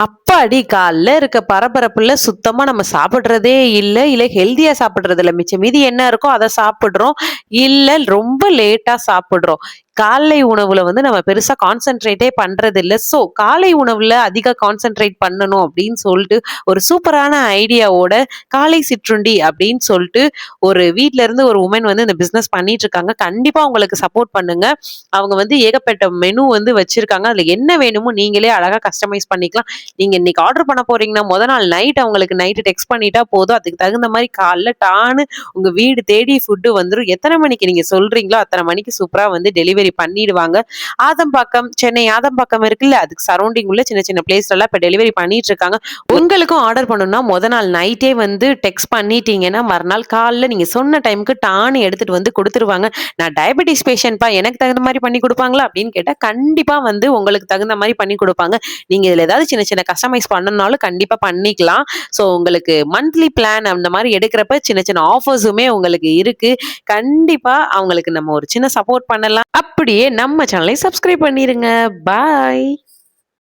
அப்பாடி! காலைல இருக்க பரபரப்புல சுத்தமா நம்ம சாப்பிடுறதே இல்ல. இல்ல ஹெல்தியா சாப்பிடுறது இல்ல. மிச்சம் மீதி என்ன இருக்கோ அத சாப்பிடுறோம். இல்ல ரொம்ப லேட்டா சாப்பிடுறோம். காலை உணவுல வந்து நம்ம பெருசா கான்சன்ட்ரேட்டே பண்றதில்ல. ஸோ, காலை உணவுல அதிக கான்சன்ட்ரேட் பண்ணணும் அப்படின்னு சொல்ட்டு, ஒரு சூப்பரான ஐடியாவோட காலை சிற்றுண்டி அப்படின்னு சொல்ட்டு, ஒரு வீட்ல இருந்து ஒரு வுமன் வந்து இந்த பிசினஸ் பண்ணிட்டு இருக்காங்க. கண்டிப்பா அவங்களுக்கு சப்போர்ட் பண்ணுங்க. அவங்க வந்து ஏகப்பட்ட மெனு வந்து வச்சிருக்காங்க. அதுல என்ன வேணுமோ நீங்களே அழகா கஸ்டமைஸ் பண்ணிக்கலாம். நீங்க இன்னைக்கு ஆர்டர் பண்ண போறீங்கன்னா, நாள் நைட் அவங்களுக்கு நைட் டெக்ஸ்ட் பண்ணிட்டா போதும். அதுக்கு தகுந்த மாரி காலைல டான்னு உங்க வீடு தேடி ஃபுட் வந்துரும். எத்தன மணிக்கு நீங்க சொல்றீங்களோ, அத்தன மணிக்கு சூப்பரா வந்து டெலிவரி பண்ணிடுவாங்க. ஆதம்பாக்கம், சென்னை ஆதம்பாக்கம் இருக்குல்ல, அதுக்கு சரவுண்டிங் உள்ள சின்ன சின்ன பிளேஸ்லலாம் இப்ப டெலிவரி பண்ணிட்டு இருக்காங்க. உங்களுக்கும் ஆர்டர் பண்ணணும்னா, நாள் நைட்டே வந்து டெக்ஸ்ட் பண்ணிட்டீங்கன்னா, மறுநாள் காலைல நீங்க சொன்ன டைம்க்கு டான்னு எடுத்துட்டு வந்து குடுத்துருவாங்க. நான் டயபெட்டிஸ் பேஷண்ட்ப்பா எனக்கு தகுந்த மாரி பண்ணி குடுப்பாங்களா? அப்படின்னு கேட்டா, கண்டிப்பா வந்து உங்களுக்கு தகுந்த மாரி பண்ணி குடுப்பாங்க. நீங்க இதுல ஏதாவது சின்ன சின்ன கஸ்டமைஸ் பண்ணணும்னாலும் கண்டிப்பா பண்ணிக்கலாம். ஸோ உங்களுக்கு மந்த்லி பிளான் அந்த மாரி எடுக்கிறப்ப சின்ன சின்ன ஆஃபர்ஸுமே உங்களுக்கு இருக்கு. கண்டிப்பா அவங்களுக்கு நம்ம ஒரு சின்ன சப்போர்ட் பண்ணலாம். அப்படியே நம்ம சேனலை சப்ஸ்கிரைப் பண்ணிருங்க. பாய்.